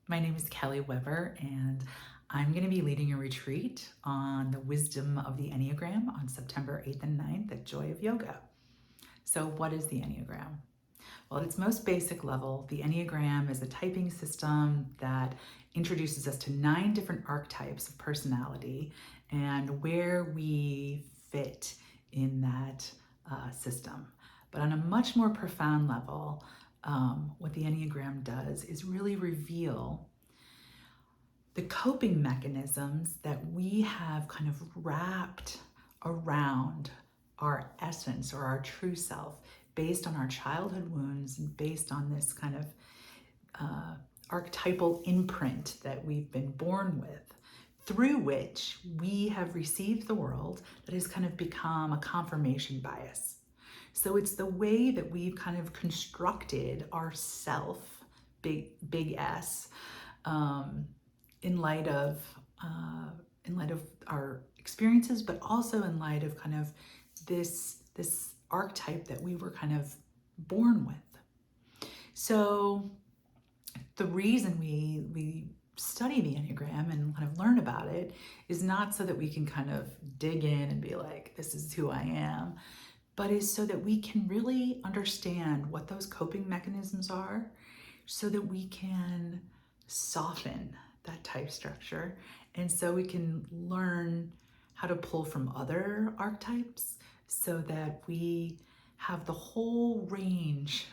My name is Kelley Weber, and I'm going to be leading a retreat on the wisdom of the Enneagram on September 8th and 9th at Joy of Yoga. So what is the Enneagram? Well, at its most basic level, the Enneagram is a typing system that introduces us to 9 different archetypes of personality and where we fit in that system. But on a much more profound level, what the Enneagram does is really reveal the coping mechanisms that we have kind of wrapped around our essence or our true self based on our childhood wounds and based on this kind of archetypal imprint that we've been born with, through which we have received the world that has kind of become a confirmation bias. So it's the way that we've kind of constructed our self, big S, in light of our experiences, but also in light of kind of this archetype that we were kind of born with. So the reason we study the Enneagram and kind of learn about it is not so that we can kind of dig in and be like, this is who I am, but is so that we can really understand what those coping mechanisms are so that we can soften that type structure. And so we can learn how to pull from other archetypes so that we have the whole range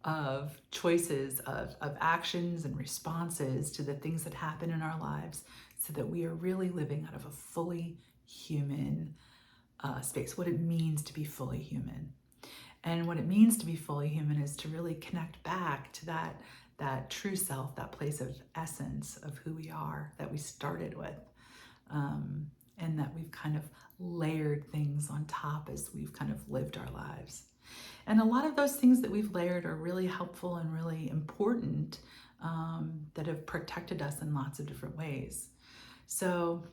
of choices of actions and responses to the things that happen in our lives so that we are really living out of a fully human space, what it means to be fully human. And what it means to be fully human is to really connect back to that true self, that place of essence of who we are that we started with, and that we've kind of layered things on top as we've kind of lived our lives. And a lot of those things that we've layered are really helpful and really important, that have protected us in lots of different ways. So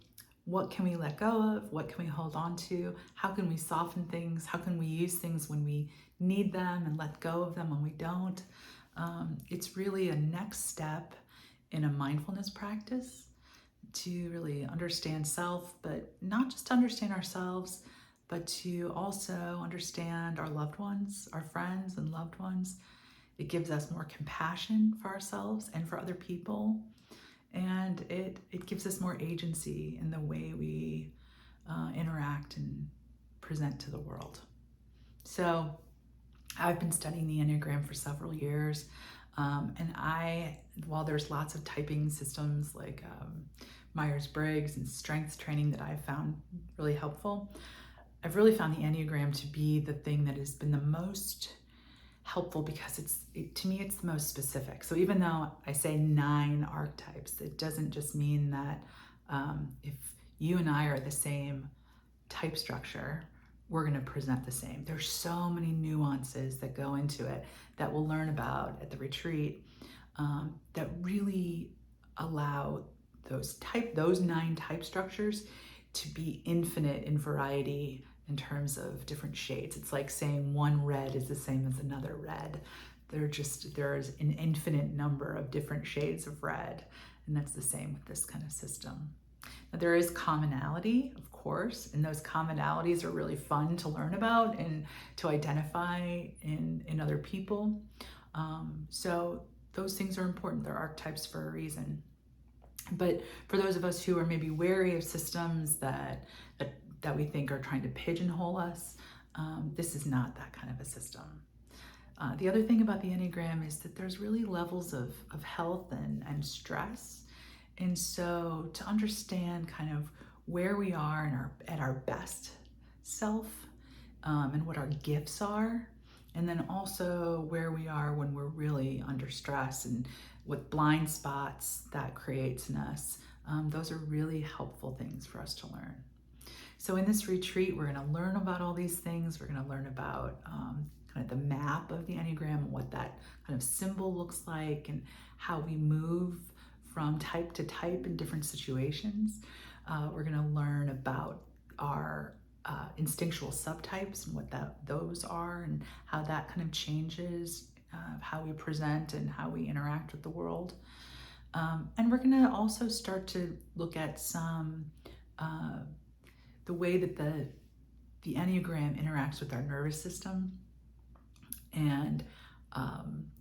what can we let go of? What can we hold on to? How can we soften things? How can we use things when we need them and let go of them when we don't? It's really a next step in a mindfulness practice to really understand self, but not just understand ourselves, but to also understand our loved ones, our friends and loved ones. It gives us more compassion for ourselves and for other people. And it gives us more agency in the way we interact and present to the world. So I've been studying the Enneagram for several years. And while there's lots of typing systems like Myers-Briggs and strengths training that I've found really helpful, I've really found the Enneagram to be the thing that has been the most helpful because to me, it's the most specific. So even though I say 9 archetypes, it doesn't just mean that if you and I are the same type structure, we're going to present the same. There's so many nuances that go into it that we'll learn about at the retreat, that really allow those 9 type structures to be infinite in variety in terms of different shades. It's like saying one red is the same as another red. There's an infinite number of different shades of red, and that's the same with this kind of system. Now, there is commonality, of course, and those commonalities are really fun to learn about and to identify in other people. So those things are important. They're archetypes for a reason. But for those of us who are maybe wary of systems that we think are trying to pigeonhole us, this is not that kind of a system. The other thing about the Enneagram is that there's really levels of health and stress. And so to understand kind of where we are at our best self, and what our gifts are, and then also where we are when we're really under stress and what blind spots that creates in us, those are really helpful things for us to learn. So in this retreat, we're going to learn about all these things. We're going to learn about kind of the map of the Enneagram, and what that kind of symbol looks like, and how we move from type to type in different situations. We're going to learn about our instinctual subtypes and what those are, and how that kind of changes how we present and how we interact with the world. And we're going to also start to look at some the way that the Enneagram interacts with our nervous system, and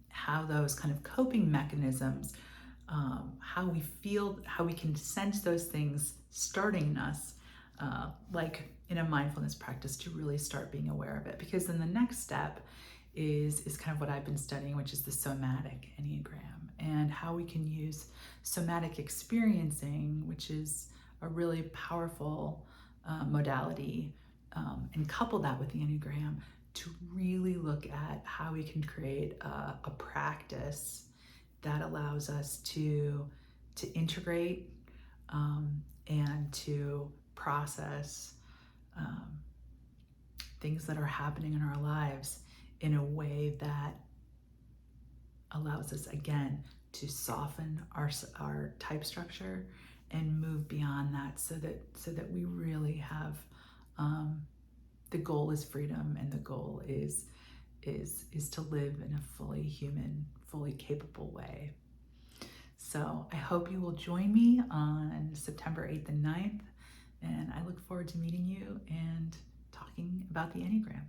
how those kind of coping mechanisms, how we feel, how we can sense those things starting in us, like in a mindfulness practice, to really start being aware of it. Because then the next step is kind of what I've been studying, which is the Somatic Enneagram, and how we can use somatic experiencing, which is a really powerful modality, and couple that with the Enneagram to really look at how we can create a practice that allows us to integrate, and to process things that are happening in our lives in a way that allows us, again, to soften our type structure and move beyond that, so that we really have, the goal is freedom, and the goal is to live in a fully human, fully capable way. So I hope you will join me on September 8th and 9th, and I look forward to meeting you and talking about the Enneagram.